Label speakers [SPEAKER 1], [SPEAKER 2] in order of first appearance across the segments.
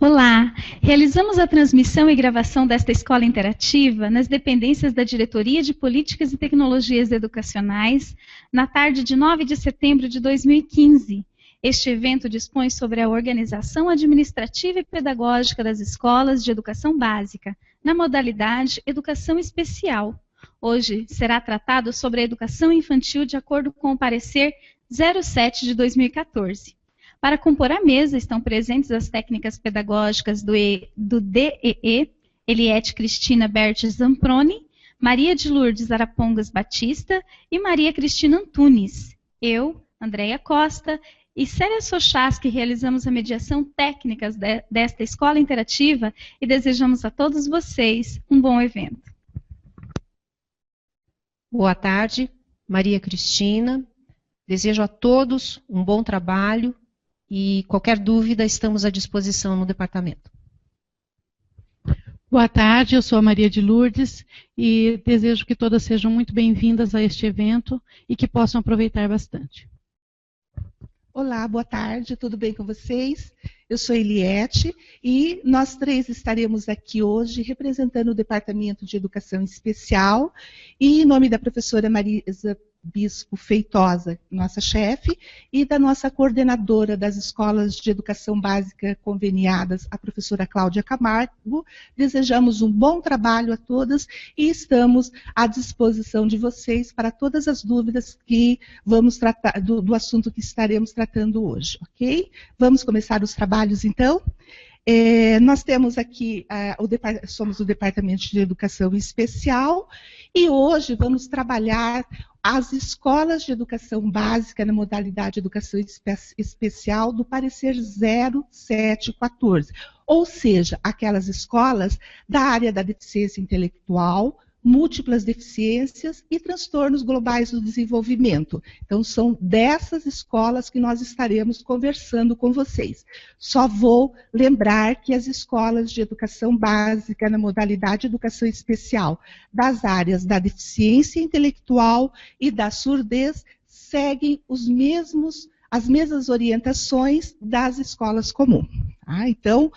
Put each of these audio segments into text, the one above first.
[SPEAKER 1] Olá! Realizamos a transmissão e gravação desta escola interativa nas dependências da Diretoria de Políticas e Tecnologias Educacionais na tarde de 9 de setembro de 2015. Este evento dispõe sobre a organização administrativa e pedagógica das escolas de educação básica, na modalidade Educação Especial. Hoje será tratado sobre a educação infantil de acordo com o parecer 07 de 2014. Para compor a mesa estão presentes as técnicas pedagógicas do DEE, Eliette Cristina Bertes Zamproni, Maria de Lourdes Arapongas Batista e Maria Cristina Antunes. Eu, Andréia Costa e Célia Sochaski realizamos a mediação técnica desta escola interativa e desejamos a todos vocês um bom evento.
[SPEAKER 2] Boa tarde, Maria Cristina. Desejo a todos um bom trabalho. E qualquer dúvida, estamos à disposição no departamento.
[SPEAKER 3] Boa tarde, eu sou a Maria de Lourdes e desejo que todas sejam muito bem-vindas a este evento e que possam aproveitar bastante.
[SPEAKER 4] Olá, boa tarde, tudo bem com vocês? Eu sou Eliette e nós três estaremos aqui hoje representando o Departamento de Educação Especial e em nome da professora Marisa Bispo Feitosa, nossa chefe, e da nossa coordenadora das escolas de educação básica conveniadas, a professora Cláudia Camargo, desejamos um bom trabalho a todas e estamos à disposição de vocês para todas as dúvidas que vamos tratar do assunto que estaremos tratando hoje, ok? Vamos começar os trabalhos, então? Nós temos aqui, somos o Departamento de Educação Especial e hoje vamos trabalhar as escolas de educação básica na modalidade Educação Especial do parecer 0714, ou seja, aquelas escolas da área da deficiência intelectual, múltiplas deficiências e transtornos globais do desenvolvimento. Então, são dessas escolas que nós estaremos conversando com vocês. Só vou lembrar que as escolas de educação básica na modalidade educação especial das áreas da deficiência intelectual e da surdez seguem as mesmas orientações das escolas comuns. Tá? Então,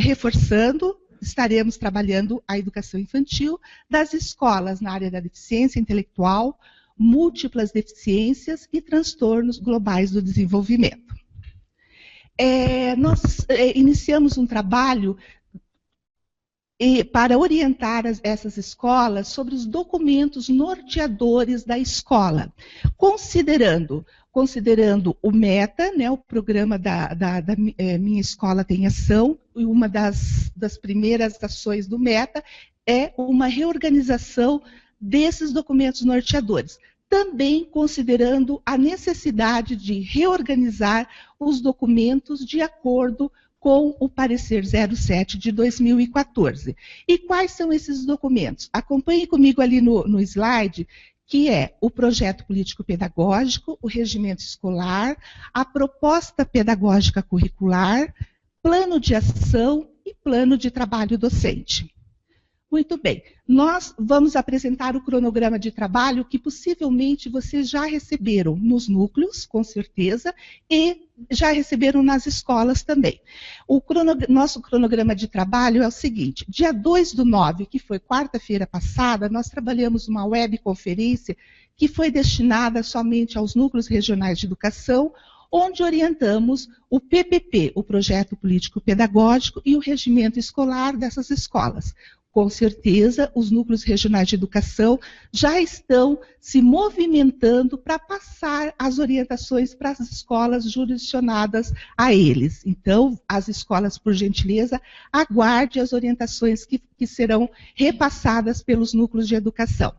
[SPEAKER 4] reforçando, estaremos trabalhando a educação infantil das escolas na área da deficiência intelectual, múltiplas deficiências e transtornos globais do desenvolvimento. Nós iniciamos um trabalho para orientar essas escolas sobre os documentos norteadores da escola, considerando o META, né, o programa Minha Escola Tem Ação, e uma das primeiras ações do META é uma reorganização desses documentos norteadores, também considerando a necessidade de reorganizar os documentos de acordo com o parecer 07 de 2014. E quais são esses documentos? Acompanhe comigo ali no slide, que é o projeto político-pedagógico, o regimento escolar, a proposta pedagógica curricular, plano de ação e plano de trabalho docente. Muito bem, nós vamos apresentar o cronograma de trabalho que possivelmente vocês já receberam nos núcleos, com certeza, e já receberam nas escolas também. Nosso cronograma de trabalho é o seguinte: dia 2/9, que foi quarta-feira passada, nós trabalhamos uma webconferência que foi destinada somente aos núcleos regionais de educação, onde orientamos o PPP, o Projeto Político Pedagógico, e o regimento escolar dessas escolas. Com certeza, os núcleos regionais de educação já estão se movimentando para passar as orientações para as escolas jurisdicionadas a eles. Então, as escolas, por gentileza, aguardem as orientações que serão repassadas pelos núcleos de educação.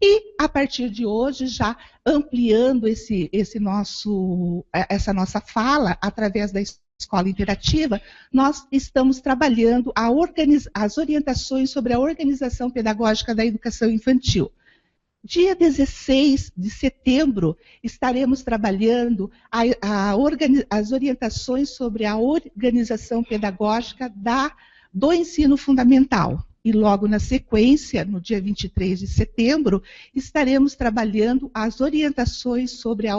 [SPEAKER 4] E, a partir de hoje, já ampliando essa nossa fala, através da escola interativa, nós estamos trabalhando as orientações sobre a organização pedagógica da educação infantil. Dia 16 de setembro, estaremos trabalhando as orientações sobre a organização pedagógica do ensino fundamental. E logo na sequência, no dia 23 de setembro, estaremos trabalhando as orientações sobre a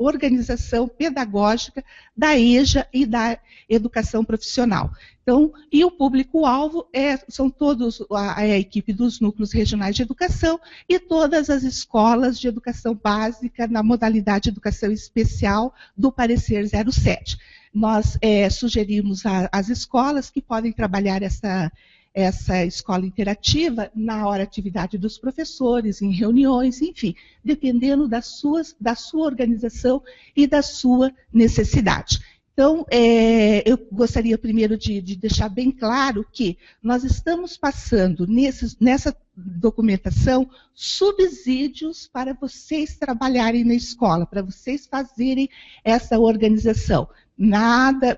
[SPEAKER 4] organização pedagógica da EJA e da educação profissional. Então, e o público-alvo são todos a equipe dos núcleos regionais de educação e todas as escolas de educação básica na modalidade educação especial do parecer 07. Nós sugerimos às escolas que podem trabalhar essa escola interativa na hora atividade dos professores, em reuniões, enfim, dependendo da sua organização e da sua necessidade. Então, eu gostaria primeiro de deixar bem claro que nós estamos passando nessa documentação subsídios para vocês trabalharem na escola, para vocês fazerem essa organização. Nada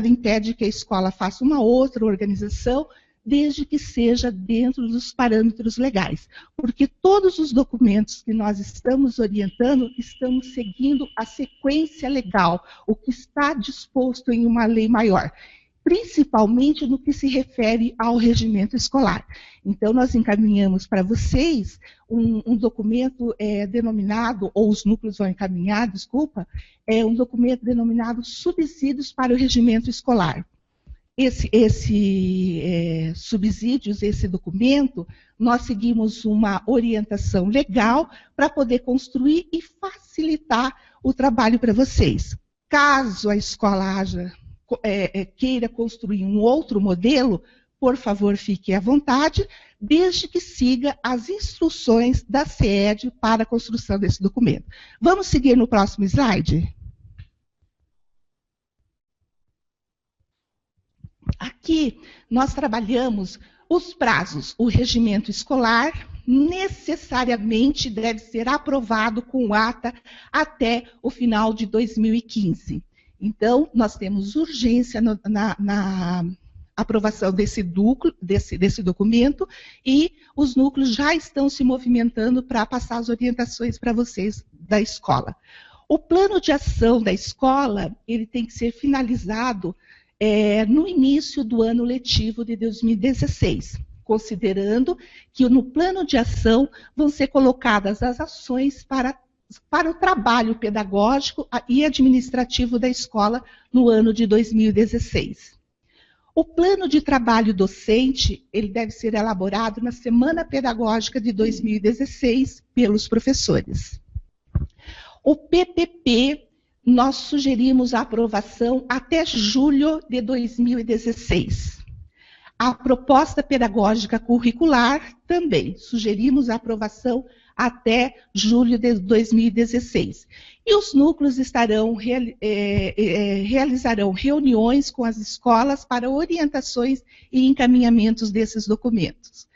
[SPEAKER 4] impede que a escola faça uma outra organização, desde que seja dentro dos parâmetros legais. Porque todos os documentos que nós estamos orientando, estamos seguindo a sequência legal, o que está disposto em uma lei maior, principalmente no que se refere ao regimento escolar. Então, nós encaminhamos para vocês um documento denominado, ou os núcleos vão encaminhar, desculpa, um documento denominado Subsídios para o Regimento Escolar. Subsídios, esse documento, nós seguimos uma orientação legal para poder construir e facilitar o trabalho para vocês. Caso a escola queira construir um outro modelo, por favor, fique à vontade, desde que siga as instruções da CED para a construção desse documento. Vamos seguir no próximo slide? Aqui, nós trabalhamos os prazos. O regimento escolar necessariamente deve ser aprovado com ata até o final de 2015. Então, nós temos urgência na aprovação desse documento e os núcleos já estão se movimentando para passar as orientações para vocês da escola. O plano de ação da escola, ele tem que ser finalizado no início do ano letivo de 2016, considerando que no plano de ação vão ser colocadas as ações para o trabalho pedagógico e administrativo da escola no ano de 2016. O plano de trabalho docente, ele deve ser elaborado na Semana Pedagógica de 2016 pelos professores. O PPP, nós sugerimos a aprovação até julho de 2016. A proposta pedagógica curricular também, sugerimos a aprovação até julho de 2016. E os núcleos realizarão reuniões com as escolas para orientações e encaminhamentos desses documentos.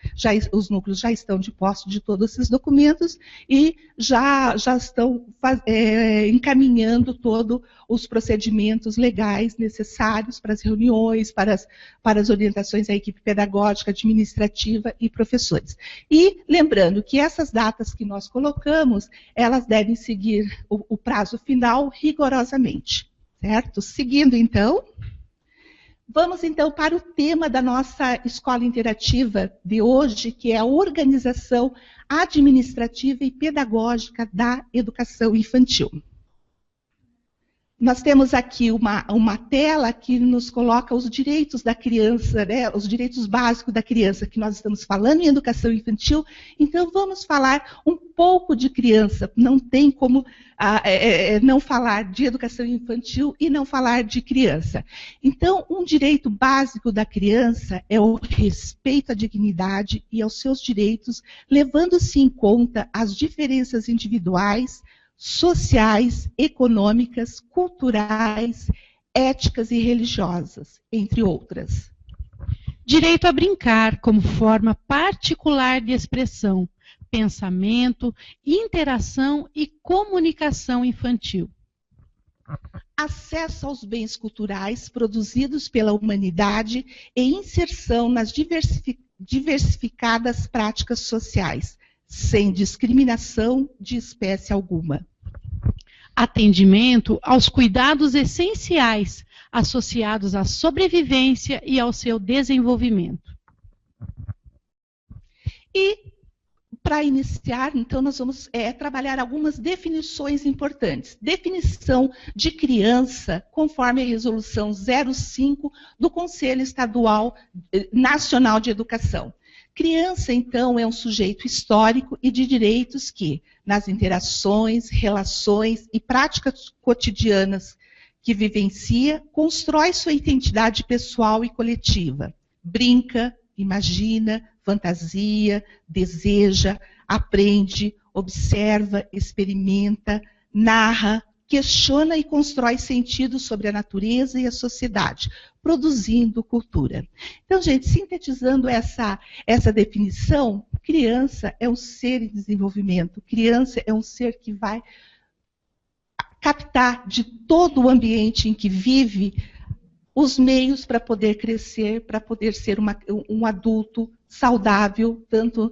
[SPEAKER 4] Os núcleos já estão de posse de todos esses documentos e já estão encaminhando todos os procedimentos legais necessários para as reuniões, para as orientações à equipe pedagógica, administrativa e professores. E lembrando que essas datas que nós colocamos, elas devem seguir o prazo final rigorosamente, certo? Seguindo, então, vamos, então, para o tema da nossa escola interativa de hoje, que é a organização administrativa e pedagógica da educação infantil. Nós temos aqui uma tela que nos coloca os direitos da criança, né, os direitos básicos da criança, que nós estamos falando em educação infantil, então vamos falar um pouco de criança. Não tem como não falar de educação infantil e não falar de criança. Então, um direito básico da criança é o respeito à dignidade e aos seus direitos, levando-se em conta as diferenças individuais, sociais, econômicas, culturais, éticas e religiosas, entre outras.
[SPEAKER 3] Direito a brincar como forma particular de expressão, pensamento, interação e comunicação infantil.
[SPEAKER 4] Acesso aos bens culturais produzidos pela humanidade e inserção nas diversificadas práticas sociais, sem discriminação de espécie alguma.
[SPEAKER 3] Atendimento aos cuidados essenciais associados à sobrevivência e ao seu desenvolvimento.
[SPEAKER 4] E Para iniciar, então, nós vamos trabalhar algumas definições importantes. Definição de criança, conforme a Resolução 05 do Conselho Estadual Nacional de Educação. Criança, então, é um sujeito histórico e de direitos que, nas interações, relações e práticas cotidianas que vivencia, constrói sua identidade pessoal e coletiva. Brinca, imagina, fantasia, deseja, aprende, observa, experimenta, narra, questiona e constrói sentidos sobre a natureza e a sociedade, produzindo cultura. Então, gente, sintetizando essa definição, criança é um ser em desenvolvimento, criança é um ser que vai captar de todo o ambiente em que vive os meios para poder crescer, para poder ser um adulto saudável, tanto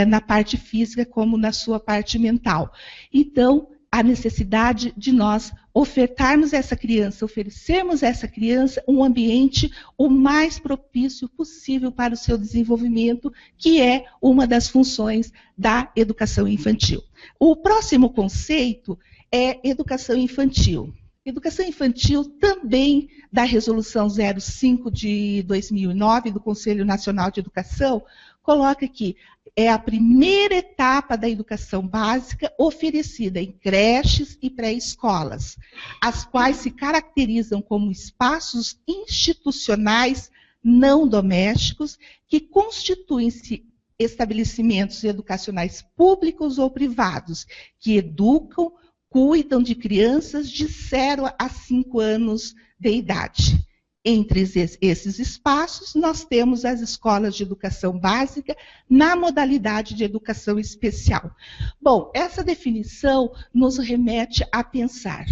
[SPEAKER 4] na parte física como na sua parte mental. Então, a necessidade de nós ofertarmos a essa criança, oferecermos a essa criança um ambiente o mais propício possível para o seu desenvolvimento, que é uma das funções da educação infantil. O próximo conceito é educação infantil. Educação infantil também da Resolução 05 de 2009 do Conselho Nacional de Educação, coloca que é a primeira etapa da educação básica oferecida em creches e pré-escolas, as quais se caracterizam como espaços institucionais não domésticos que constituem-se estabelecimentos educacionais públicos ou privados, que educam, cuidam de crianças de 0 a 5 anos de idade. Entre esses espaços, nós temos as escolas de educação básica na modalidade de educação especial. Bom, essa definição nos remete a pensar.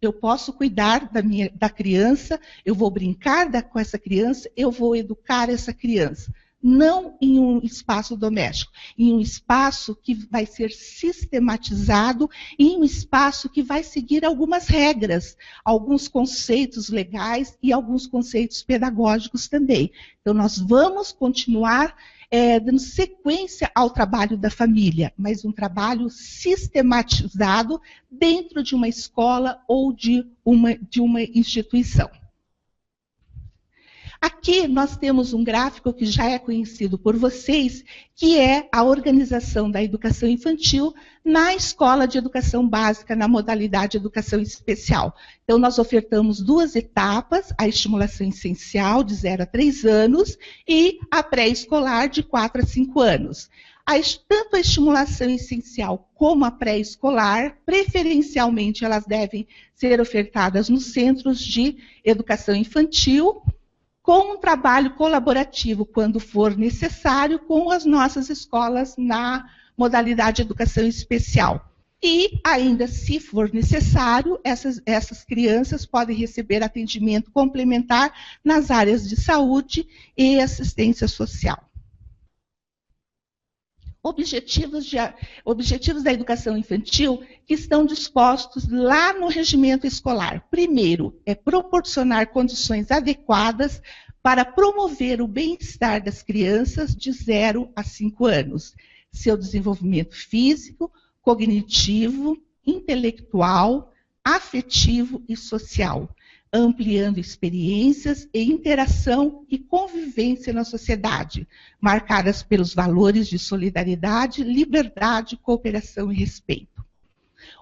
[SPEAKER 4] Eu posso cuidar da criança, eu vou brincar com essa criança, eu vou educar essa criança. Não em um espaço doméstico, em um espaço que vai ser sistematizado, em um espaço que vai seguir algumas regras, alguns conceitos legais e alguns conceitos pedagógicos também. Então, nós vamos continuar dando sequência ao trabalho da família, mas um trabalho sistematizado dentro de uma escola ou de uma instituição. Aqui nós temos um gráfico que já é conhecido por vocês, que é a organização da educação infantil na escola de educação básica, na modalidade de educação especial. Então, nós ofertamos 2 etapas, a estimulação essencial, de 0 a 3 anos, e a pré-escolar, de 4 a 5 anos. Tanto a estimulação essencial como a pré-escolar, preferencialmente, elas devem ser ofertadas nos centros de educação infantil, com um trabalho colaborativo, quando for necessário, com as nossas escolas na modalidade de educação especial. E, ainda se for necessário, essas crianças podem receber atendimento complementar nas áreas de saúde e assistência social. Objetivos da educação infantil que estão dispostos lá no regimento escolar. Primeiro, é proporcionar condições adequadas para promover o bem-estar das crianças de 0 a 5 anos, seu desenvolvimento físico, cognitivo, intelectual, afetivo e social, ampliando experiências e interação e convivência na sociedade, marcadas pelos valores de solidariedade, liberdade, cooperação e respeito.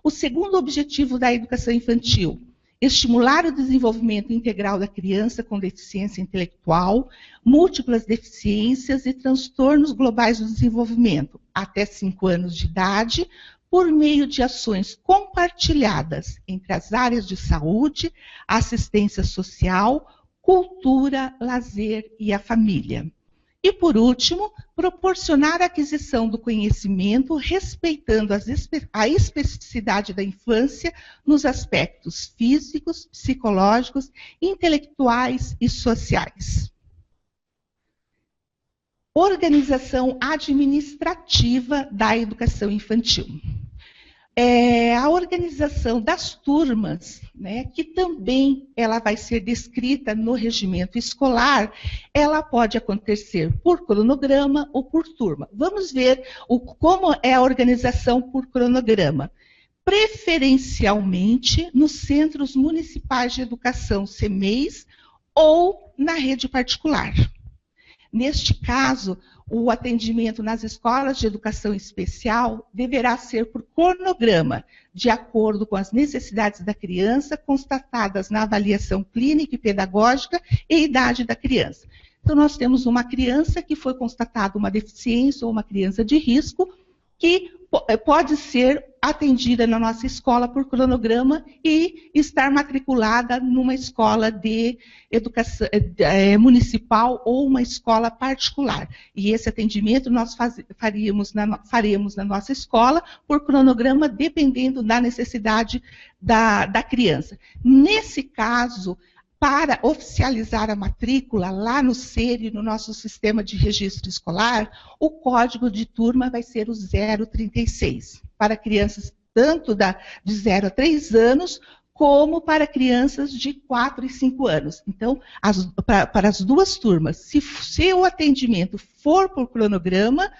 [SPEAKER 4] O segundo objetivo da educação infantil: estimular o desenvolvimento integral da criança com deficiência intelectual, múltiplas deficiências e transtornos globais do desenvolvimento, até 5 anos de idade, por meio de ações compartilhadas entre as áreas de saúde, assistência social, cultura, lazer e a família. E, por último, proporcionar a aquisição do conhecimento, respeitando a especificidade da infância nos aspectos físicos, psicológicos, intelectuais e sociais. Organização administrativa da educação infantil. A organização das turmas, né, que também ela vai ser descrita no regimento escolar, ela pode acontecer por cronograma ou por turma. Vamos ver como é a organização por cronograma. Preferencialmente nos centros municipais de educação, CMEIs, ou na rede particular. Neste caso, o atendimento nas escolas de educação especial deverá ser por cronograma, de acordo com as necessidades da criança constatadas na avaliação clínica e pedagógica e idade da criança. Então, nós temos uma criança que foi constatada uma deficiência ou uma criança de risco que pode ser atendida na nossa escola por cronograma e estar matriculada numa escola de educação municipal ou uma escola particular. E esse atendimento nós faremos na nossa escola por cronograma, dependendo da necessidade da criança. Nesse caso, para oficializar a matrícula lá no SERI, no nosso sistema de registro escolar, o código de turma vai ser o 036, para crianças tanto de 0 a 3 anos, como para crianças de 4 e 5 anos. Então, para as duas turmas, se o atendimento for por cronograma,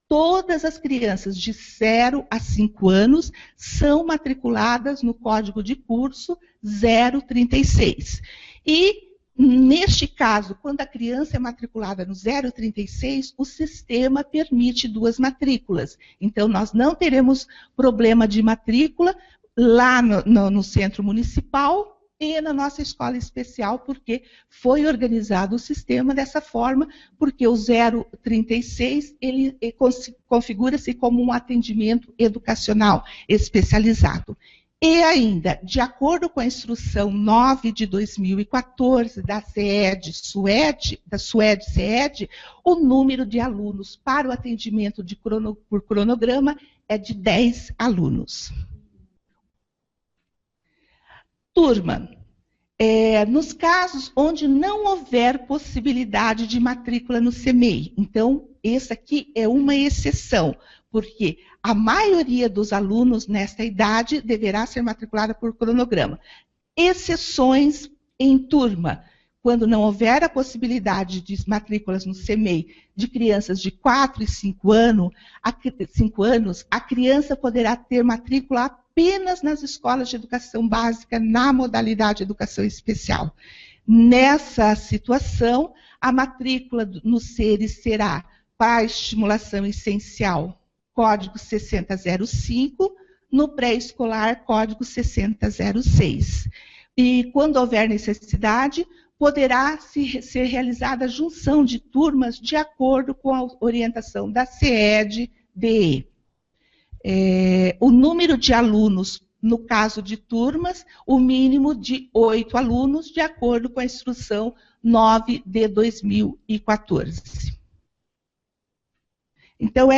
[SPEAKER 4] todas as crianças de 0 a 5 anos são matriculadas no código de curso 036. E, neste caso, quando a criança é matriculada no 036, o sistema permite 2 matrículas. Então, nós não teremos problema de matrícula lá no centro municipal e na nossa escola especial, porque foi organizado o sistema dessa forma, porque o 036, ele configura-se como um atendimento educacional especializado. E ainda, de acordo com a instrução 9 de 2014 da SUED-CED, o número de alunos para o atendimento por cronograma é de 10 alunos. Turma, nos casos onde não houver possibilidade de matrícula no CMEI, então, esse aqui é uma exceção, porque a maioria dos alunos nesta idade deverá ser matriculada por cronograma. Exceções em turma, quando não houver a possibilidade de matrículas no CMEI de crianças de 4 e 5 anos, a criança poderá ter matrícula apenas nas escolas de educação básica, na modalidade educação especial. Nessa situação, a matrícula no SERI será para a estimulação essencial, código 6005, no pré-escolar, código 6006. E, quando houver necessidade, poderá ser realizada a junção de turmas de acordo com a orientação da CED-DE. O número de alunos, no caso de turmas, o mínimo de 8 alunos, de acordo com a instrução 9 de 2014. Então,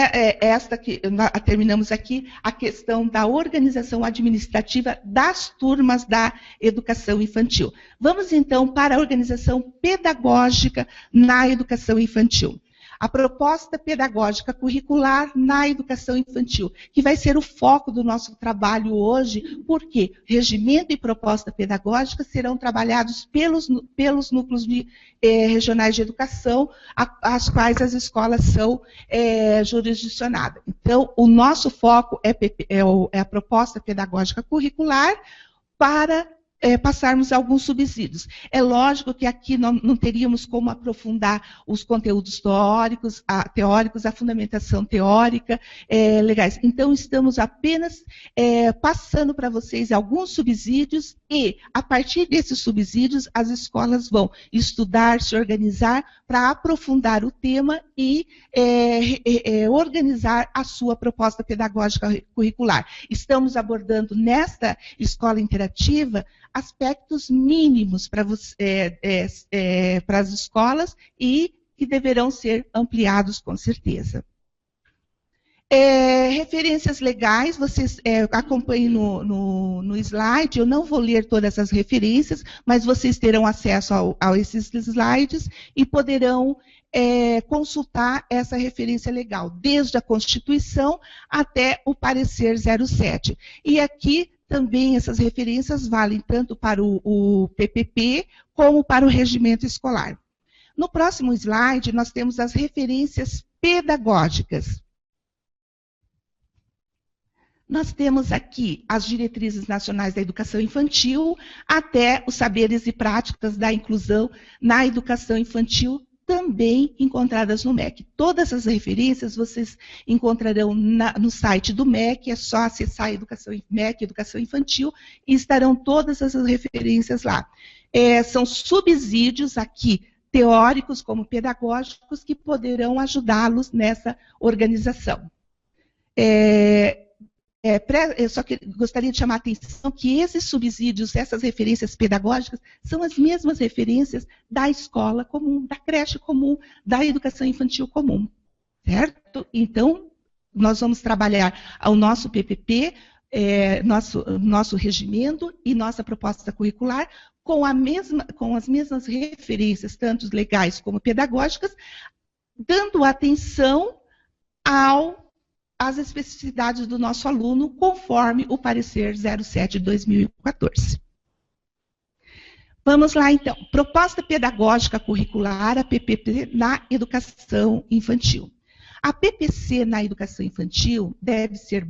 [SPEAKER 4] terminamos aqui a questão da organização administrativa das turmas da educação infantil. Vamos, então, para a organização pedagógica na educação infantil. A proposta pedagógica curricular na educação infantil, que vai ser o foco do nosso trabalho hoje, porque regimento e proposta pedagógica serão trabalhados pelos núcleos regionais de educação, às quais as escolas são jurisdicionadas. Então, o nosso foco é a proposta pedagógica curricular para passarmos alguns subsídios. É lógico que aqui não teríamos como aprofundar os conteúdos teóricos, a fundamentação teórica, legais. Então, estamos apenas passando para vocês alguns subsídios e, a partir desses subsídios, as escolas vão estudar, se organizar para aprofundar o tema e organizar a sua proposta pedagógica curricular. Estamos abordando nesta escola interativa aspectos mínimos para as escolas e que deverão ser ampliados com certeza. Referências legais, vocês acompanhem no slide, eu não vou ler todas as referências, mas vocês terão acesso a esses slides e poderão consultar essa referência legal, desde a Constituição até o parecer 07. E aqui também essas referências valem tanto para o PPP como para o regimento escolar. No próximo slide, nós temos as referências pedagógicas. Nós temos aqui as diretrizes nacionais da educação infantil, até os saberes e práticas da inclusão na educação infantil, também encontradas no MEC. Todas as referências vocês encontrarão no site do MEC, é só acessar MEC Educação Infantil, e estarão todas essas referências lá. São subsídios aqui, teóricos como pedagógicos, que poderão ajudá-los nessa organização. Eu só gostaria de chamar a atenção que esses subsídios, essas referências pedagógicas, são as mesmas referências da escola comum, da creche comum, da educação infantil comum, certo? Então, nós vamos trabalhar o nosso PPP, nosso regimento e nossa proposta curricular com as mesmas referências, tanto legais como pedagógicas, dando atenção às especificidades do nosso aluno, conforme o parecer 07 de 2014. Vamos lá, então. Proposta pedagógica curricular, a PPP, na educação infantil. A PPC na educação infantil deve ser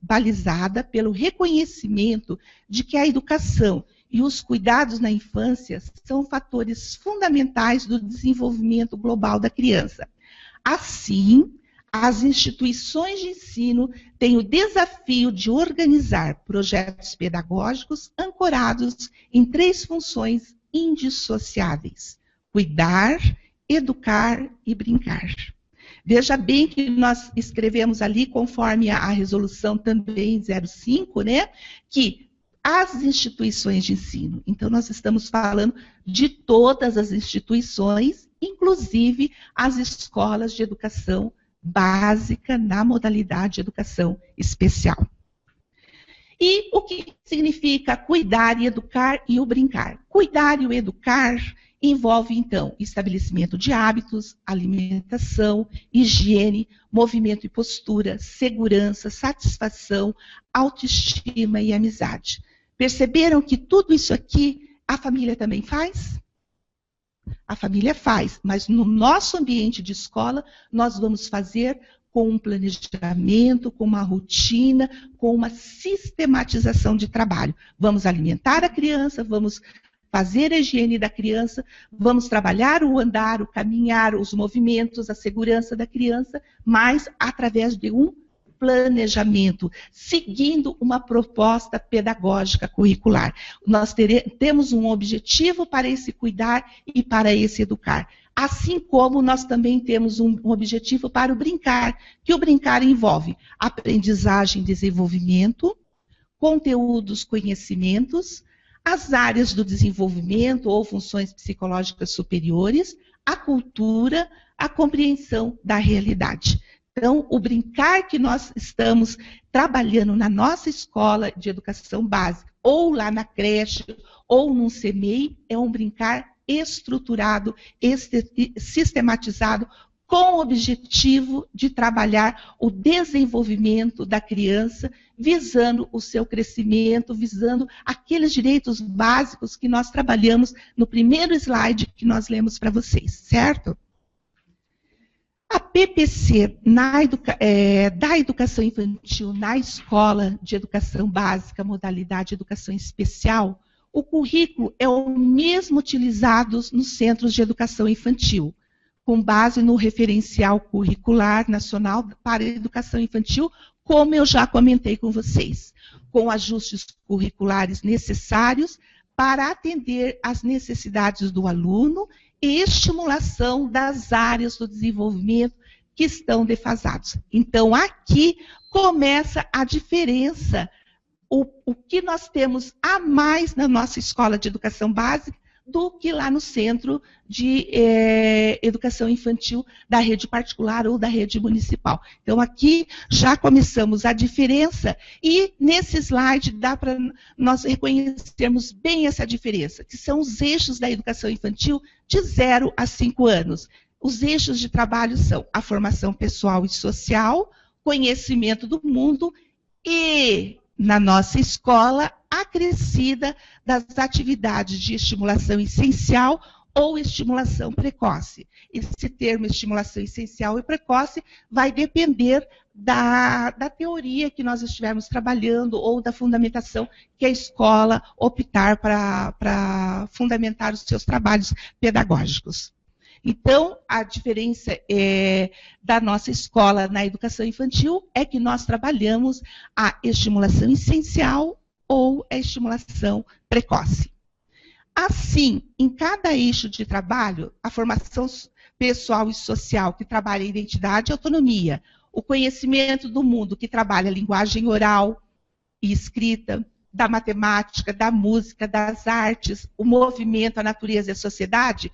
[SPEAKER 4] balizada pelo reconhecimento de que a educação e os cuidados na infância são fatores fundamentais do desenvolvimento global da criança. Assim, as instituições de ensino têm o desafio de organizar projetos pedagógicos ancorados em 3 funções indissociáveis: cuidar, educar e brincar. Veja bem que nós escrevemos ali, conforme a resolução também 05, né, que as instituições de ensino, então nós estamos falando de todas as instituições, inclusive as escolas de educação básica na modalidade de educação especial. E o que significa cuidar e educar e o brincar? Cuidar e o educar envolve, então, estabelecimento de hábitos, alimentação, higiene, movimento e postura, segurança, satisfação, autoestima e amizade. Perceberam que tudo isso aqui a família também faz? A família faz, mas no nosso ambiente de escola, nós vamos fazer com um planejamento, com uma rotina, com uma sistematização de trabalho. Vamos alimentar a criança, vamos fazer a higiene da criança, vamos trabalhar o andar, o caminhar, os movimentos, a segurança da criança, mas através de um planejamento, seguindo uma proposta pedagógica curricular. Nós temos um objetivo para esse cuidar e para esse educar. Assim como nós também temos um objetivo para o brincar, que o brincar envolve aprendizagem e desenvolvimento, conteúdos, conhecimentos, as áreas do desenvolvimento ou funções psicológicas superiores, a cultura, a compreensão da realidade. Então, o brincar que nós estamos trabalhando na nossa escola de educação básica, ou lá na creche, ou num CMEI, é um brincar estruturado, sistematizado, com o objetivo de trabalhar o desenvolvimento da criança, visando o seu crescimento, visando aqueles direitos básicos que nós trabalhamos no primeiro slide que nós lemos para vocês, certo? A PPC da educação infantil na escola de educação básica, modalidade educação especial, o currículo é o mesmo utilizado nos centros de educação infantil, com base no referencial curricular nacional para a educação infantil, como eu já comentei com vocês, com ajustes curriculares necessários para atender às necessidades do aluno e estimulação das áreas do desenvolvimento que estão defasadas. Então, aqui começa a diferença, o que nós temos a mais na nossa escola de educação básica do que lá no centro de educação infantil da rede particular ou da rede municipal. Então, aqui já começamos a diferença e nesse slide dá para nós reconhecermos bem essa diferença, que são os eixos da educação infantil de 0 a 5 anos. Os eixos de trabalho são a formação pessoal e social, conhecimento do mundo e, na nossa escola, acrescida das atividades de estimulação essencial ou estimulação precoce. Esse termo estimulação essencial e precoce vai depender da teoria que nós estivermos trabalhando ou da fundamentação que a escola optar para fundamentar os seus trabalhos pedagógicos. Então, a diferença da nossa escola na educação infantil é que nós trabalhamos a estimulação essencial ou a estimulação precoce. Assim, em cada eixo de trabalho, a formação pessoal e social, que trabalha a identidade e autonomia, o conhecimento do mundo, que trabalha a linguagem oral e escrita, da matemática, da música, das artes, o movimento, a natureza e a sociedade,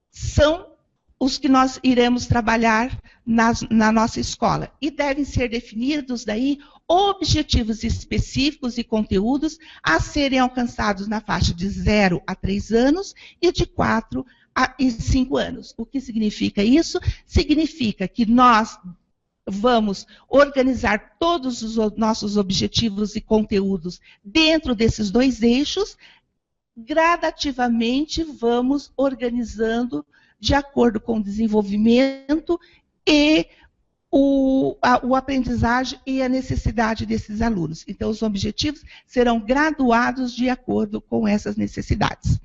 [SPEAKER 4] são os que nós iremos trabalhar na nossa escola. E devem ser definidos daí objetivos específicos e conteúdos a serem alcançados na faixa de 0 a 3 anos e de 4 a 5 anos. O que significa isso? Significa que nós vamos organizar todos os nossos objetivos e conteúdos dentro desses dois eixos. Gradativamente vamos organizando de acordo com o desenvolvimento e o aprendizagem e a necessidade desses alunos. Então, os objetivos serão graduados de acordo com essas necessidades.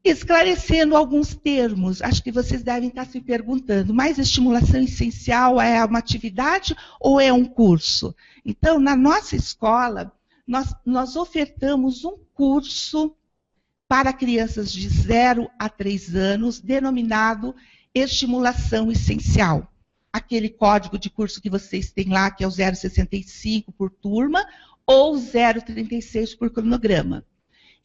[SPEAKER 4] Esclarecendo alguns termos, acho que vocês devem estar se perguntando, mas estimulação essencial é uma atividade ou é um curso? Então, na nossa escola, nós ofertamos um curso para crianças de 0 a 3 anos, denominado estimulação essencial. Aquele código de curso que vocês têm lá, que é o 065 por turma, ou 036 por cronograma.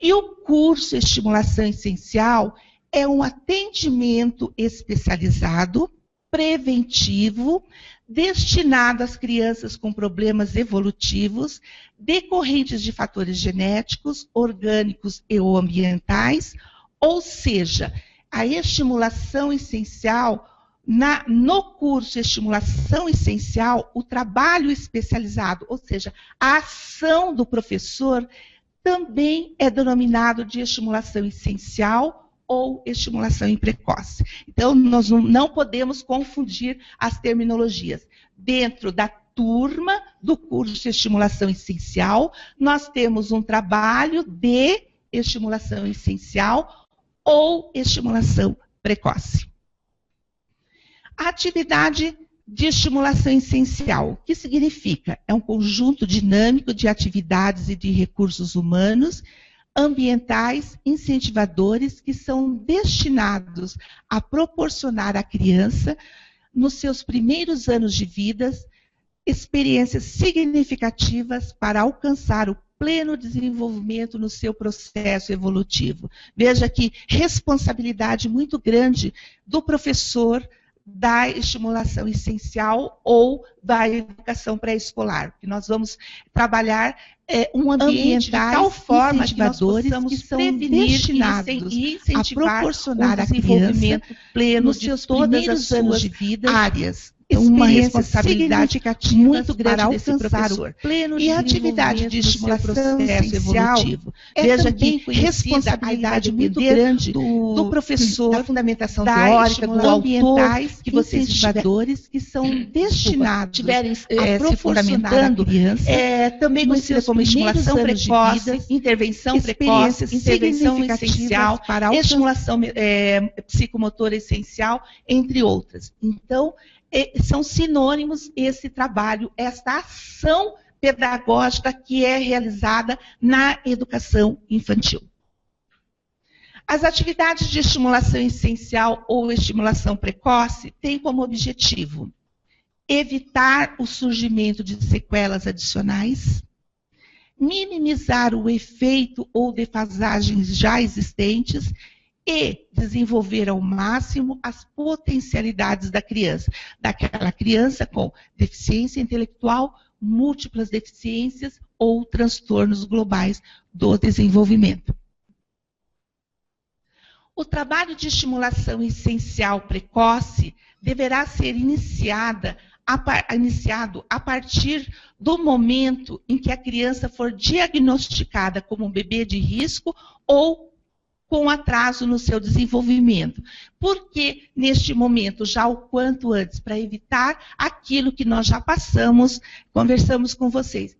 [SPEAKER 4] E o curso estimulação essencial é um atendimento especializado, preventivo, destinado às crianças com problemas evolutivos, decorrentes de fatores genéticos, orgânicos e ou ambientais, ou seja, a estimulação essencial, no curso estimulação essencial, o trabalho especializado, ou seja, a ação do professor, também é denominado de estimulação essencial ou estimulação precoce. Então, nós não podemos confundir as terminologias. Dentro da turma do curso de estimulação essencial, nós temos um trabalho de estimulação essencial ou estimulação precoce. A atividade de estimulação essencial, o que significa? É um conjunto dinâmico de atividades e de recursos humanos, ambientais, incentivadores, que são destinados a proporcionar à criança, nos seus primeiros anos de vida, experiências significativas para alcançar o pleno desenvolvimento no seu processo evolutivo. Veja que responsabilidade muito grande do professor da estimulação essencial ou da educação pré-escolar, que nós vamos trabalhar um ambiente de tal forma que nós possamos prevenir destinados e incentivar a proporcionar a desenvolvimento pleno nos seus todas as suas de vida, áreas. Uma responsabilidade muito grande desse professor. E a atividade de estimulação evolutivo. Veja que responsabilidade muito grande do professor, da fundamentação teórica, do autor, que vocês incentivadores, que são destinados a se fundamentando também conhecida como estimulação precoce, intervenção precoce, intervenção essencial, para estimulação psicomotora essencial, entre outras. Então, são sinônimos esse trabalho, esta ação pedagógica que é realizada na educação infantil. As atividades de estimulação essencial ou estimulação precoce têm como objetivo evitar o surgimento de sequelas adicionais, minimizar o efeito ou defasagens já existentes e desenvolver ao máximo as potencialidades da criança, daquela criança com deficiência intelectual, múltiplas deficiências ou transtornos globais do desenvolvimento. O trabalho de estimulação essencial precoce deverá ser iniciado a partir do momento em que a criança for diagnosticada como um bebê de risco ou com atraso no seu desenvolvimento. Porque, neste momento, já o quanto antes, para evitar aquilo que nós já passamos, conversamos com vocês,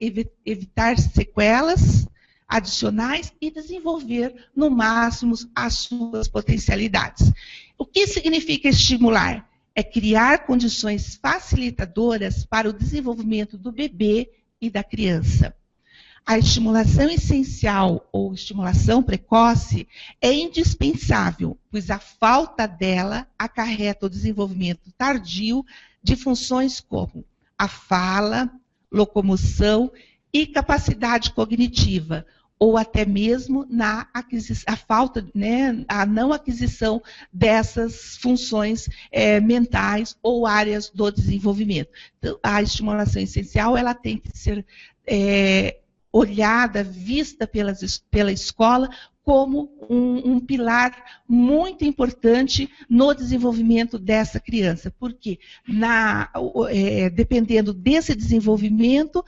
[SPEAKER 4] evitar sequelas adicionais e desenvolver, no máximo, as suas potencialidades. O que significa estimular? É criar condições facilitadoras para o desenvolvimento do bebê e da criança. A estimulação essencial ou estimulação precoce é indispensável, pois a falta dela acarreta o desenvolvimento tardio de funções como a fala, locomoção e capacidade cognitiva, ou até mesmo a não aquisição dessas funções mentais ou áreas do desenvolvimento. Então, a estimulação essencial ela tem que ser olhada, vista pela escola como um pilar muito importante no desenvolvimento dessa criança. Porque, dependendo desse desenvolvimento,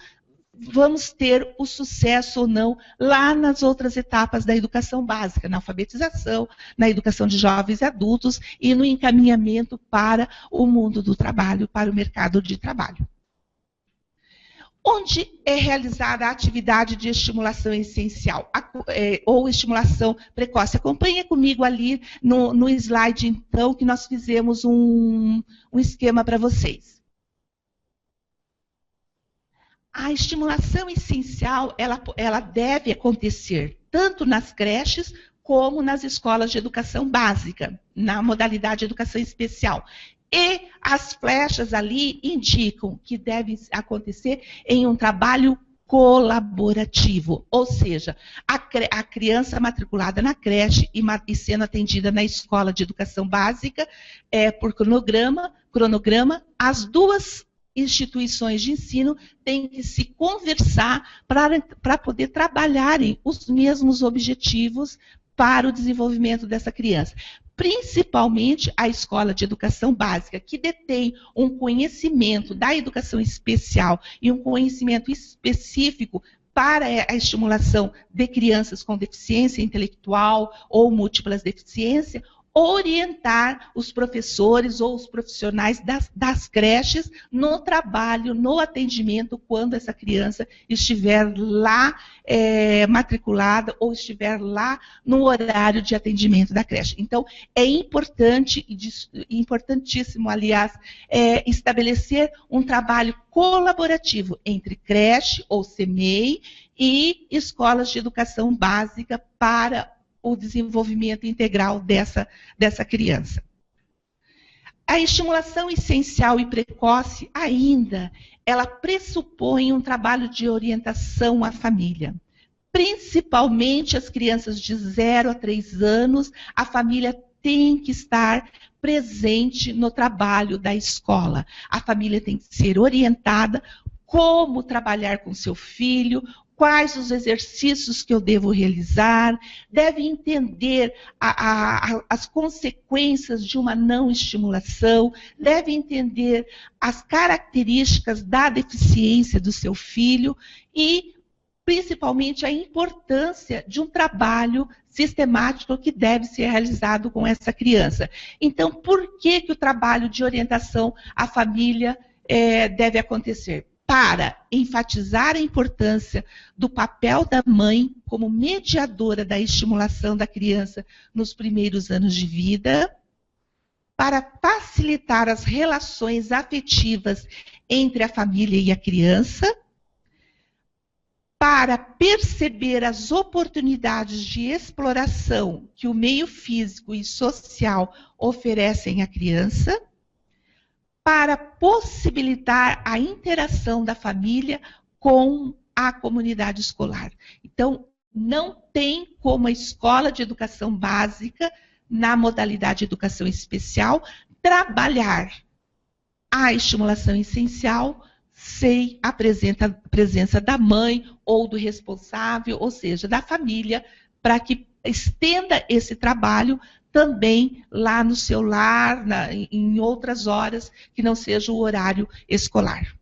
[SPEAKER 4] vamos ter o sucesso ou não lá nas outras etapas da educação básica, na alfabetização, na educação de jovens e adultos e no encaminhamento para o mundo do trabalho, para o mercado de trabalho. Onde é realizada a atividade de estimulação essencial ou estimulação precoce? Acompanhe comigo ali no slide, então, que nós fizemos um esquema para vocês. A estimulação essencial, ela deve acontecer tanto nas creches como nas escolas de educação básica, na modalidade de educação especial. E as flechas ali indicam que deve acontecer em um trabalho colaborativo, ou seja, a criança matriculada na creche e sendo atendida na escola de educação básica por cronograma, as duas instituições de ensino têm que se conversar para poder trabalharem os mesmos objetivos para o desenvolvimento dessa criança. Principalmente a escola de educação básica, que detém um conhecimento da educação especial e um conhecimento específico para a estimulação de crianças com deficiência intelectual ou múltiplas deficiências, orientar os professores ou os profissionais das creches no trabalho, no atendimento, quando essa criança estiver lá matriculada ou estiver lá no horário de atendimento da creche. Então, é importante, importantíssimo, aliás, estabelecer um trabalho colaborativo entre creche ou CMEI e escolas de educação básica para o desenvolvimento integral dessa criança. A estimulação essencial e precoce, ainda, ela pressupõe um trabalho de orientação à família. Principalmente as crianças de 0 a 3 anos, a família tem que estar presente no trabalho da escola. A família tem que ser orientada como trabalhar com seu filho, quais os exercícios que eu devo realizar, deve entender as consequências de uma não estimulação, deve entender as características da deficiência do seu filho e, principalmente, a importância de um trabalho sistemático que deve ser realizado com essa criança. Então, por que o trabalho de orientação à família deve acontecer? Para enfatizar a importância do papel da mãe como mediadora da estimulação da criança nos primeiros anos de vida, para facilitar as relações afetivas entre a família e a criança, para perceber as oportunidades de exploração que o meio físico e social oferecem à criança, para possibilitar a interação da família com à comunidade escolar. Então, não tem como a escola de educação básica, na modalidade educação especial, trabalhar a estimulação essencial sem a presença da mãe ou do responsável, ou seja, da família, para que estenda esse trabalho também lá no seu lar, em outras horas que não seja o horário escolar.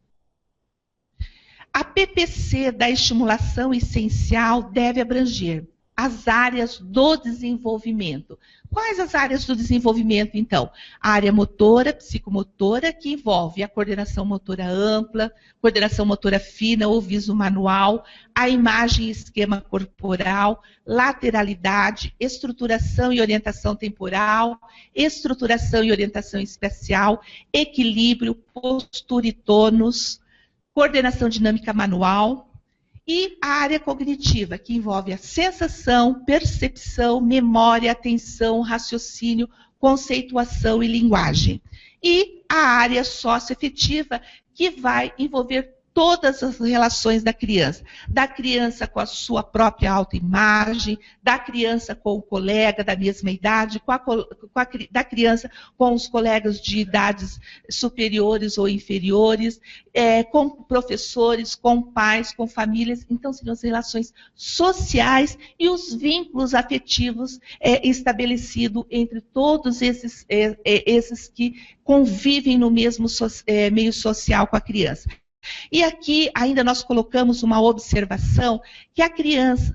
[SPEAKER 4] A PPC da estimulação essencial deve abranger as áreas do desenvolvimento. Quais as áreas do desenvolvimento, então? A área motora, psicomotora, que envolve a coordenação motora ampla, coordenação motora fina ou viso manual, a imagem e esquema corporal, lateralidade, estruturação e orientação temporal, estruturação e orientação espacial, equilíbrio, postura e tônus, coordenação dinâmica manual, e a área cognitiva, que envolve a sensação, percepção, memória, atenção, raciocínio, conceituação e linguagem. E a área socioafetiva, que vai envolver todas as relações da criança com a sua própria autoimagem, da criança com o colega da mesma idade, da criança com os colegas de idades superiores ou inferiores, com professores, com pais, com famílias. Então, seriam as relações sociais e os vínculos afetivos estabelecidos entre todos esses que convivem no mesmo meio social com a criança. E aqui ainda nós colocamos uma observação que a criança,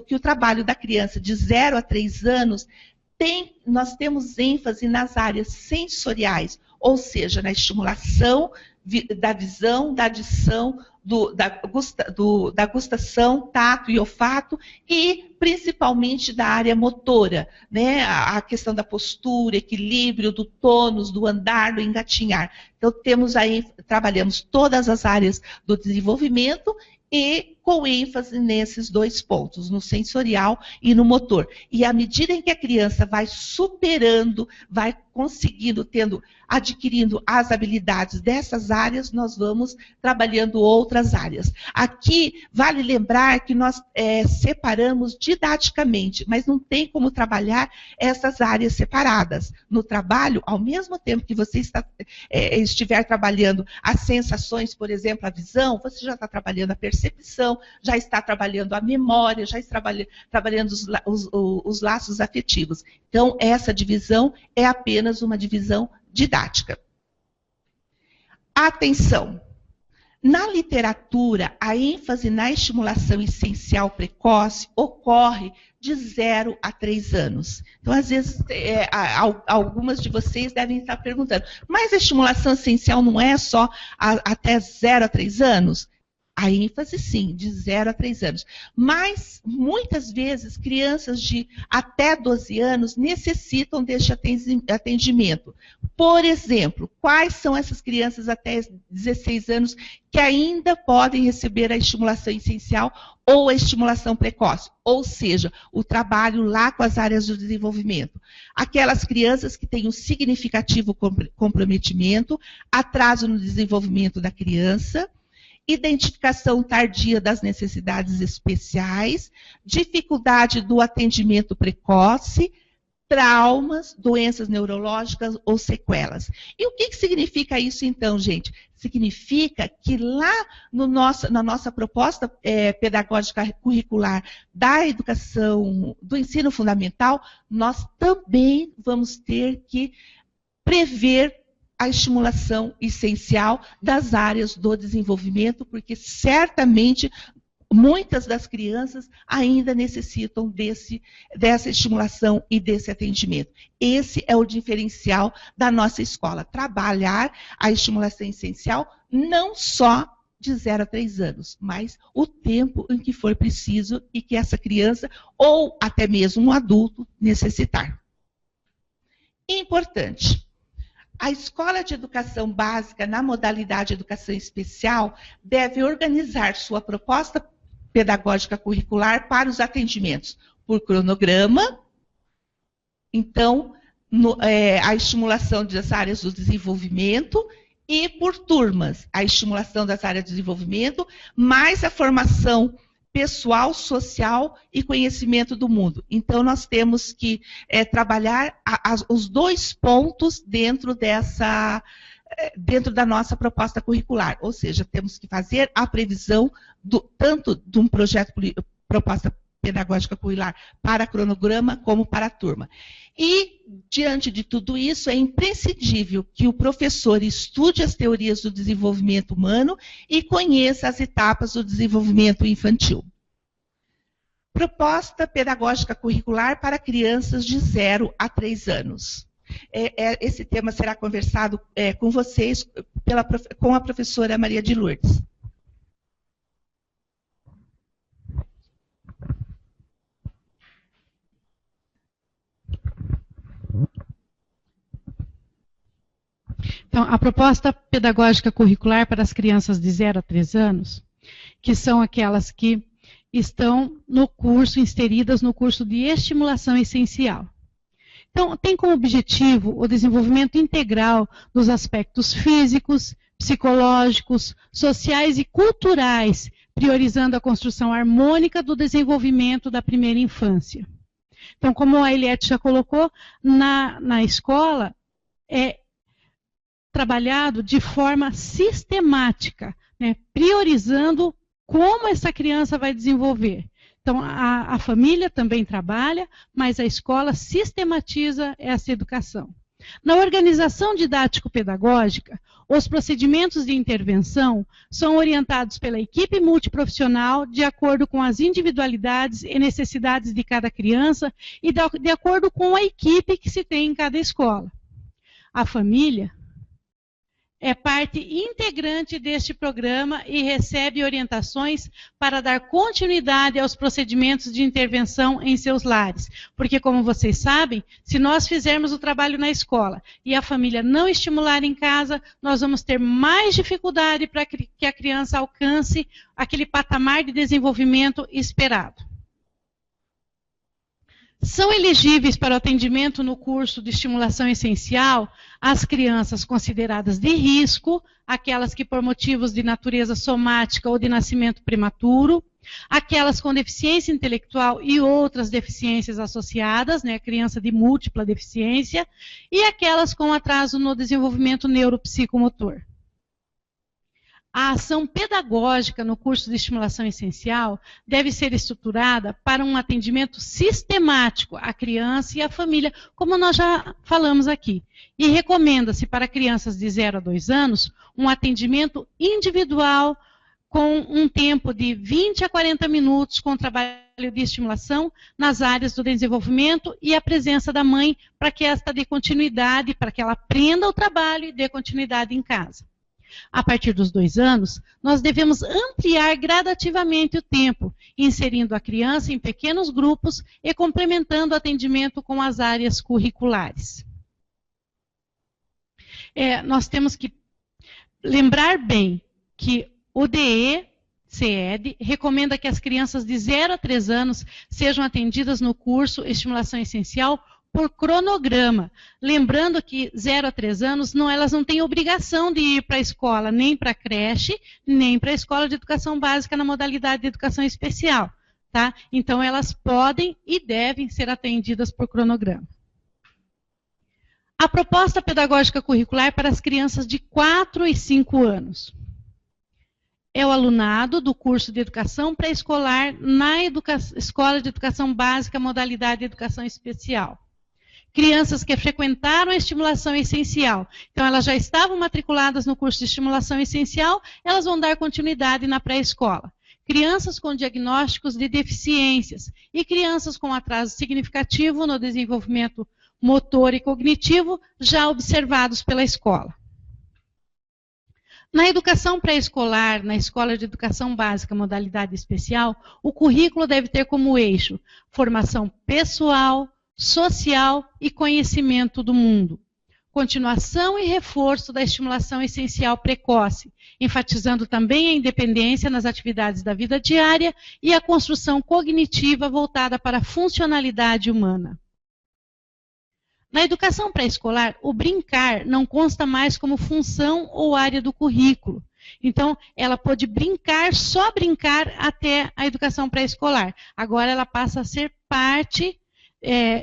[SPEAKER 4] que o trabalho da criança de 0 a 3 anos, nós temos ênfase nas áreas sensoriais, ou seja, na estimulação da visão, da audição, da gustação, tato e olfato, e principalmente da área motora, né? A questão da postura, equilíbrio, do tônus, do andar, do engatinhar. Então, trabalhamos todas as áreas do desenvolvimento e com ênfase nesses 2 pontos, no sensorial e no motor. E à medida em que a criança vai superando, vai conseguindo, adquirindo as habilidades dessas áreas, nós vamos trabalhando outras áreas. Aqui, vale lembrar que nós separamos didaticamente, mas não tem como trabalhar essas áreas separadas. No trabalho, ao mesmo tempo que você estiver trabalhando as sensações, por exemplo, a visão, você já está trabalhando a percepção, já está trabalhando a memória, já está trabalhando os laços afetivos. Então, essa divisão é apenas uma divisão didática. Atenção! Na literatura, a ênfase na estimulação essencial precoce ocorre de 0 a 3 anos. Então, às vezes, algumas de vocês devem estar perguntando, mas a estimulação essencial não é só até 0 a 3 anos? A ênfase, sim, de 0 a 3 anos. Mas, muitas vezes, crianças de até 12 anos necessitam deste atendimento. Por exemplo, quais são essas crianças até 16 anos que ainda podem receber a estimulação essencial ou a estimulação precoce? Ou seja, o trabalho lá com as áreas do desenvolvimento. Aquelas crianças que têm um significativo comprometimento, atraso no desenvolvimento da criança, identificação tardia das necessidades especiais, dificuldade do atendimento precoce, traumas, doenças neurológicas ou sequelas. E o que significa isso então, gente? Significa que lá na nossa proposta pedagógica curricular da educação, do ensino fundamental, nós também vamos ter que prever a estimulação essencial das áreas do desenvolvimento, porque certamente muitas das crianças ainda necessitam dessa estimulação e desse atendimento. Esse é o diferencial da nossa escola, trabalhar a estimulação essencial não só de 0 a 3 anos, mas o tempo em que for preciso e que essa criança, ou até mesmo um adulto, necessitar. Importante. A escola de educação básica, na modalidade educação especial, deve organizar sua proposta pedagógica curricular para os atendimentos por cronograma. Então, a estimulação das áreas do desenvolvimento e por turmas, a estimulação das áreas de desenvolvimento, mais a formação pessoal, social e conhecimento do mundo. Então, nós temos que trabalhar os 2 pontos dentro da nossa proposta curricular. Ou seja, temos que fazer a previsão tanto de um projeto, proposta pedagógica curricular para cronograma como para a turma. E, diante de tudo isso, é imprescindível que o professor estude as teorias do desenvolvimento humano e conheça as etapas do desenvolvimento infantil. Proposta pedagógica curricular para crianças de 0 a 3 anos. Esse tema será conversado com vocês, com a professora Maria de Lourdes.
[SPEAKER 3] Então, a proposta pedagógica curricular para as crianças de 0 a 3 anos, que são aquelas que estão no curso, inseridas no curso de estimulação essencial. Então, tem como objetivo o desenvolvimento integral dos aspectos físicos, psicológicos, sociais e culturais, priorizando a construção harmônica do desenvolvimento da primeira infância. Então, como a Eliette já colocou, na escola é trabalhado de forma sistemática, né, priorizando como essa criança vai desenvolver. Então, a família também trabalha, mas a escola sistematiza essa educação. Na organização didático-pedagógica, os procedimentos de intervenção são orientados pela equipe multiprofissional de acordo com as individualidades e necessidades de cada criança e de acordo com a equipe que se tem em cada escola. A família é parte integrante deste programa e recebe orientações para dar continuidade aos procedimentos de intervenção em seus lares. Porque, como vocês sabem, se nós fizermos o trabalho na escola e a família não estimular em casa, nós vamos ter mais dificuldade para que a criança alcance aquele patamar de desenvolvimento esperado. São elegíveis para o atendimento no curso de estimulação essencial as crianças consideradas de risco, aquelas que por motivos de natureza somática ou de nascimento prematuro, aquelas com deficiência intelectual e outras deficiências associadas, né, criança de múltipla deficiência, e aquelas com atraso no desenvolvimento neuropsicomotor. A ação pedagógica no curso de estimulação essencial deve ser estruturada para um atendimento sistemático à criança e à família, como nós já falamos aqui. E recomenda-se para crianças de 0 a 2 anos um atendimento individual com um tempo de 20 a 40 minutos com trabalho de estimulação nas áreas do desenvolvimento e a presença da mãe para que esta dê continuidade, para que ela aprenda o trabalho e dê continuidade em casa. A partir dos 2 anos, nós devemos ampliar gradativamente o tempo, inserindo a criança em pequenos grupos e complementando o atendimento com as áreas curriculares. Nós temos que lembrar bem que o DE-CED recomenda que as crianças de 0 a 3 anos sejam atendidas no curso Estimulação Essencial por cronograma. Lembrando que 0 a 3 anos, elas não têm obrigação de ir para a escola, nem para a creche, nem para a escola de educação básica na modalidade de educação especial. Tá? Então, elas podem e devem ser atendidas por cronograma. A proposta pedagógica curricular para as crianças de 4 e 5 anos. É o alunado do curso de educação pré-escolar na escola de educação básica, modalidade de educação especial. Crianças que frequentaram a estimulação essencial. Então, elas já estavam matriculadas no curso de estimulação essencial, elas vão dar continuidade na pré-escola. Crianças com diagnósticos de deficiências e crianças com atraso significativo no desenvolvimento motor e cognitivo, já observados pela escola. Na educação pré-escolar, na escola de educação básica, modalidade especial, o currículo deve ter como eixo formação pessoal, social e conhecimento do mundo. Continuação e reforço da estimulação essencial precoce, enfatizando também a independência nas atividades da vida diária e a construção cognitiva voltada para a funcionalidade humana. Na educação pré-escolar, o brincar não consta mais como função ou área do currículo. Então, ela pode brincar, só brincar até a educação pré-escolar. Agora, ela passa a ser parte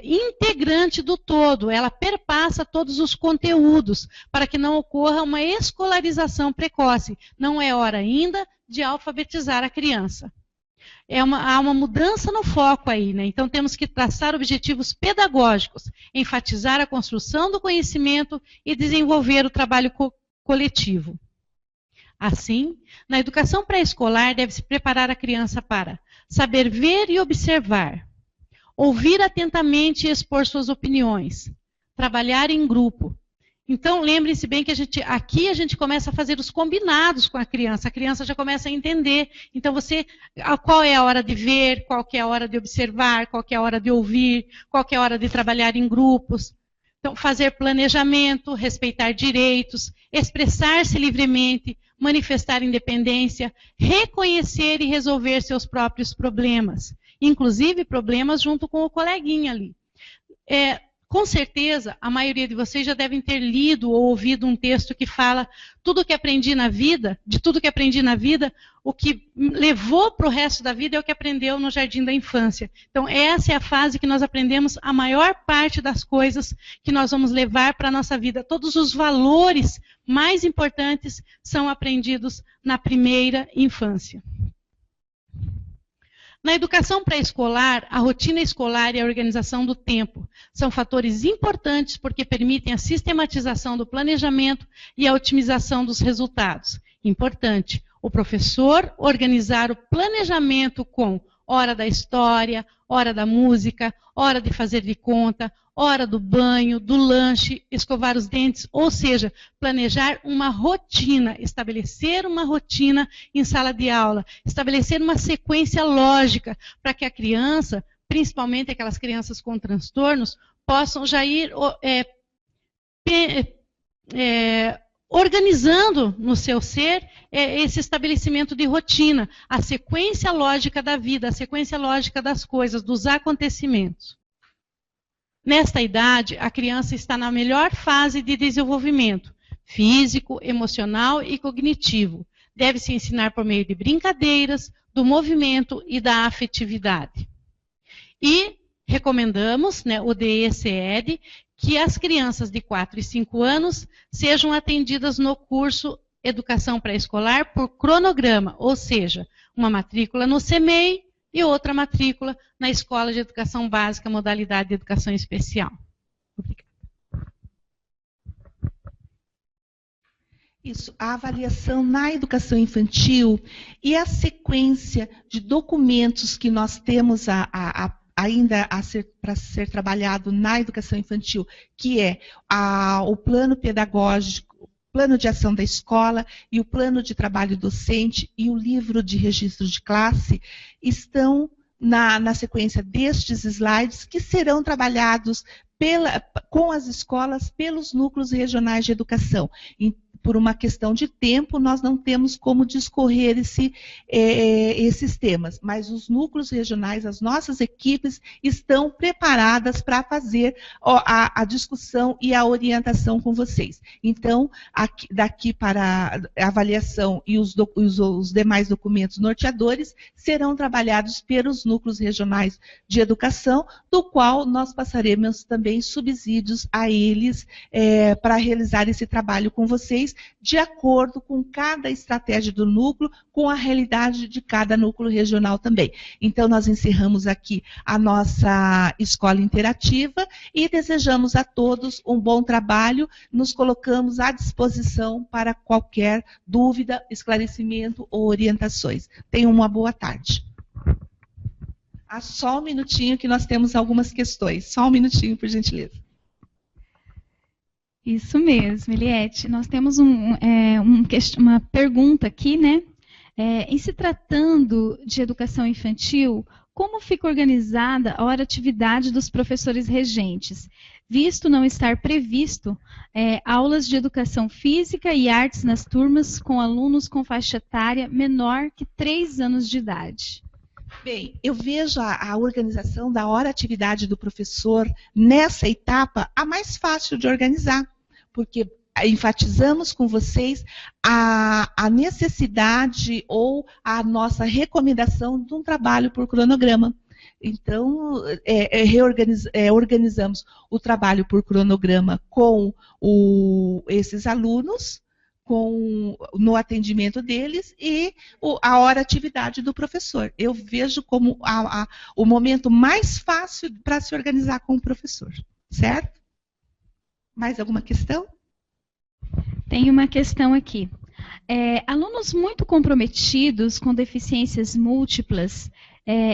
[SPEAKER 3] integrante do todo. Ela perpassa todos os conteúdos, para que não ocorra uma escolarização precoce. Não é hora ainda de alfabetizar a criança. Há uma mudança no foco aí, né? Então temos que traçar objetivos pedagógicos, enfatizar a construção do conhecimento e desenvolver o trabalho coletivo. Assim, na educação pré-escolar deve-se preparar a criança para saber ver e observar, ouvir atentamente e expor suas opiniões, trabalhar em grupo. Então, lembre-se bem que aqui a gente começa a fazer os combinados com a criança já começa a entender. Então, qual é a hora de ver, qual que é a hora de observar, qual que é a hora de ouvir, qual que é a hora de trabalhar em grupos. Então, fazer planejamento, respeitar direitos, expressar-se livremente, manifestar independência, reconhecer e resolver seus próprios problemas, inclusive problemas junto com o coleguinha ali. Com certeza, a maioria de vocês já devem ter lido ou ouvido um texto que fala tudo que aprendi na vida, de tudo que aprendi na vida, o que levou para o resto da vida é o que aprendeu no jardim da infância. Então, essa é a fase que nós aprendemos a maior parte das coisas que nós vamos levar para a nossa vida. Todos os valores mais importantes são aprendidos na primeira infância. Na educação pré-escolar, a rotina escolar e a organização do tempo são fatores importantes porque permitem a sistematização do planejamento e a otimização dos resultados. Importante, o professor organizar o planejamento com hora da história, hora da música, hora de fazer de conta, hora do banho, do lanche, escovar os dentes, ou seja, planejar uma rotina, estabelecer uma rotina em sala de aula, estabelecer uma sequência lógica para que a criança, principalmente aquelas crianças com transtornos, possam já ir organizando no seu ser esse estabelecimento de rotina, a sequência lógica da vida, a sequência lógica das coisas, dos acontecimentos. Nesta idade, a criança está na melhor fase de desenvolvimento físico, emocional e cognitivo. Deve-se ensinar por meio de brincadeiras, do movimento e da afetividade. E recomendamos, né, o DECED, que as crianças de 4 e 5 anos sejam atendidas no curso Educação Pré-Escolar por cronograma, ou seja, uma matrícula no CEMEI e outra matrícula na Escola de Educação Básica, modalidade de Educação Especial. Obrigada.
[SPEAKER 4] Isso, a avaliação na educação infantil e a sequência de documentos que nós temos ainda para ser trabalhado na educação infantil, que é o plano pedagógico, o plano de ação da escola e o plano de trabalho docente e o livro de registro de classe, estão na sequência destes slides, que serão trabalhados com as escolas pelos núcleos regionais de educação. Por uma questão de tempo, nós não temos como discorrer esses temas, mas os núcleos regionais, as nossas equipes, estão preparadas para fazer a discussão e a orientação com vocês. Então, daqui para a avaliação e os demais documentos norteadores serão trabalhados pelos núcleos regionais de educação, do qual nós passaremos também subsídios a eles para realizar esse trabalho com vocês, de acordo com cada estratégia do núcleo, com a realidade de cada núcleo regional também. Então, nós encerramos aqui a nossa escola interativa e desejamos a todos um bom trabalho, nos colocamos à disposição para qualquer dúvida, esclarecimento ou orientações. Tenham uma boa tarde. Só um minutinho que nós temos algumas questões. Só um minutinho, por gentileza.
[SPEAKER 1] Isso mesmo, Eliette. Nós temos uma pergunta aqui, né? Em se tratando de educação infantil, como fica organizada a hora-atividade dos professores regentes, visto não estar previsto aulas de educação física e artes nas turmas com alunos com faixa etária menor que 3 anos de idade?
[SPEAKER 4] Bem, eu vejo a organização da hora-atividade do professor nessa etapa a mais fácil de organizar, porque enfatizamos com vocês a necessidade ou a nossa recomendação de um trabalho por cronograma. Então, organizamos o trabalho por cronograma com esses alunos, no atendimento deles e a hora-atividade do professor. Eu vejo como o momento mais fácil para se organizar com o professor. Certo? Mais alguma questão?
[SPEAKER 1] Tem uma questão aqui. Alunos muito comprometidos com deficiências múltiplas,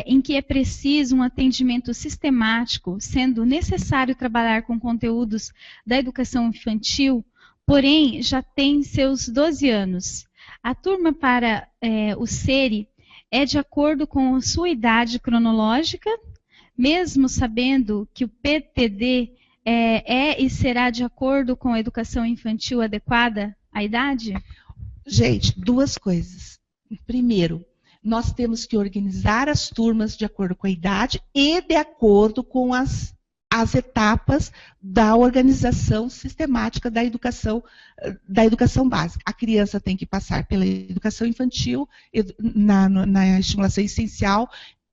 [SPEAKER 1] em que é preciso um atendimento sistemático, sendo necessário trabalhar com conteúdos da educação infantil, porém já tem seus 12 anos. A turma para o SERI é de acordo com a sua idade cronológica, mesmo sabendo que o PTD e será de acordo com a educação infantil adequada à idade?
[SPEAKER 4] Gente, duas coisas. Primeiro, nós temos que organizar as turmas de acordo com a idade e de acordo com as etapas da organização sistemática da educação básica. A criança tem que passar pela educação infantil, na estimulação essencial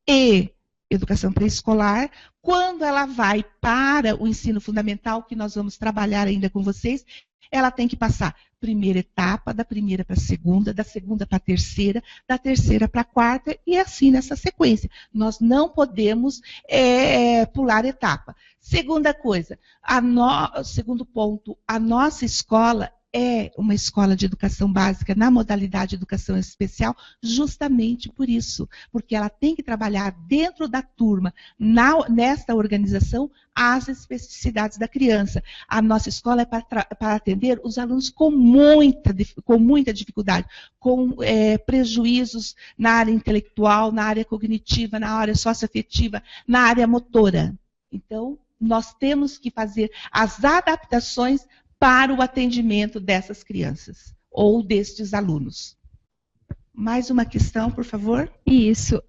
[SPEAKER 4] e educação pré-escolar. Quando ela vai para o ensino fundamental, que nós vamos trabalhar ainda com vocês, ela tem que passar primeira etapa, da primeira para a segunda, da segunda para a terceira, da terceira para a quarta, e assim nessa sequência. Nós não podemos pular etapa. Segunda coisa, segundo ponto, a nossa escola é uma escola de educação básica na modalidade de educação especial justamente por isso, porque ela tem que trabalhar dentro da turma, nesta organização, as especificidades da criança. A nossa escola é para atender os alunos com muita dificuldade, com prejuízos na área intelectual, na área cognitiva, na área socioafetiva, na área motora. Então, nós temos que fazer as adaptações para o atendimento dessas crianças, ou destes alunos. Mais uma questão, por favor?
[SPEAKER 1] Isso.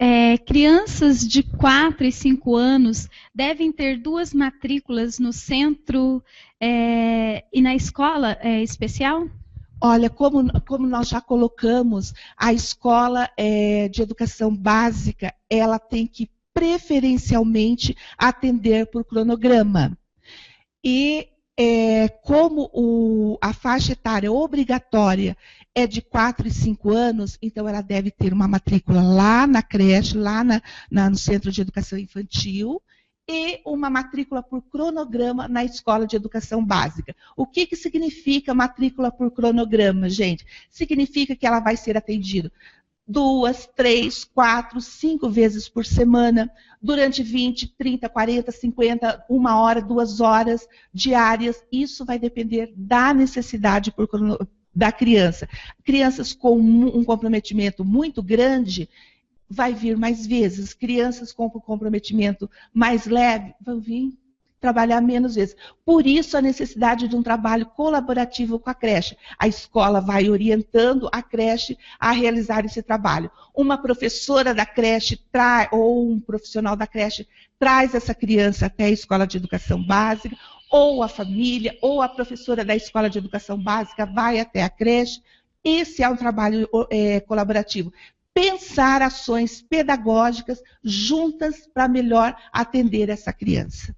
[SPEAKER 1] Crianças de 4 e 5 anos devem ter 2 matrículas no centro e na escola especial?
[SPEAKER 4] Olha, como nós já colocamos, a escola de educação básica, ela tem que preferencialmente atender por cronograma. E como a faixa etária obrigatória é de 4 e 5 anos, então ela deve ter uma matrícula lá na creche, lá no Centro de Educação Infantil, e uma matrícula por cronograma na Escola de Educação Básica. O que significa matrícula por cronograma, gente? Significa que ela vai ser atendida 2, 3, 4, 5 vezes por semana, durante 20, 30, 40, 50, 1 hora, 2 horas diárias. Isso vai depender da necessidade da criança. Crianças com um comprometimento muito grande vai vir mais vezes. Crianças com comprometimento mais leve vão vir trabalhar menos vezes. Por isso, a necessidade de um trabalho colaborativo com a creche. A escola vai orientando a creche a realizar esse trabalho. Uma professora da creche ou um profissional da creche traz essa criança até a escola de educação básica, ou a família, ou a professora da escola de educação básica vai até a creche. Esse é um trabalho colaborativo. Pensar ações pedagógicas juntas para melhor atender essa criança.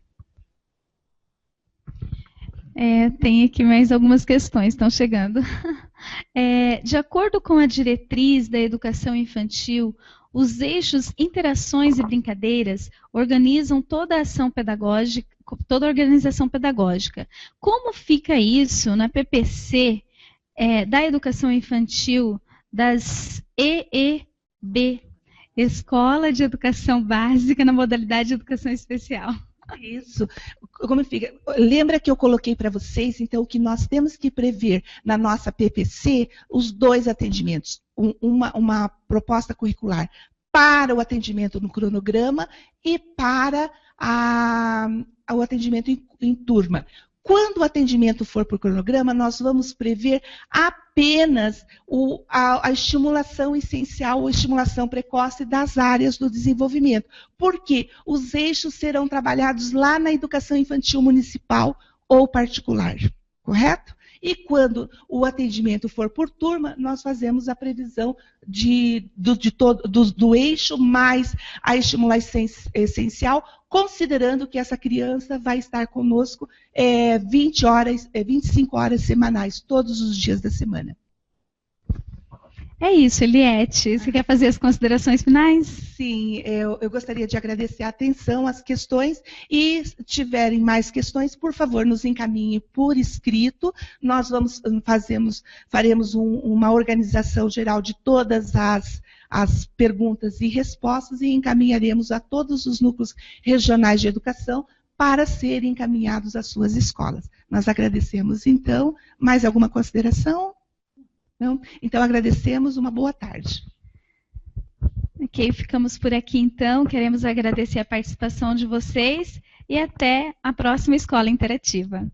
[SPEAKER 1] Tem aqui mais algumas questões, estão chegando. De acordo com a diretriz da educação infantil, os eixos interações e brincadeiras organizam toda a ação pedagógica, toda a organização pedagógica. Como fica isso na PPC da educação infantil das EEB, Escola de Educação Básica na modalidade de Educação Especial?
[SPEAKER 4] Isso. Como fica? Lembra que eu coloquei para vocês, então, que nós temos que prever na nossa PPC os 2 atendimentos. Uma proposta curricular para o atendimento no cronograma e para o atendimento em turma. Quando o atendimento for por cronograma, nós vamos prever apenas a estimulação essencial ou estimulação precoce das áreas do desenvolvimento, porque os eixos serão trabalhados lá na educação infantil municipal ou particular, correto? E quando o atendimento for por turma, nós fazemos a previsão do eixo mais a estimulação essencial, considerando que essa criança vai estar conosco 25 horas semanais, todos os dias da semana.
[SPEAKER 1] É isso, Eliette. Você quer fazer as considerações finais?
[SPEAKER 4] Sim, eu gostaria de agradecer a atenção, as questões, e se tiverem mais questões, por favor, nos encaminhem por escrito. Nós faremos uma organização geral de todas as perguntas e respostas e encaminharemos a todos os núcleos regionais de educação para serem encaminhados às suas escolas. Nós agradecemos, então. Mais alguma consideração? Não? Então, agradecemos, uma boa tarde.
[SPEAKER 1] Ok, ficamos por aqui então. Queremos agradecer a participação de vocês e até a próxima Escola Interativa.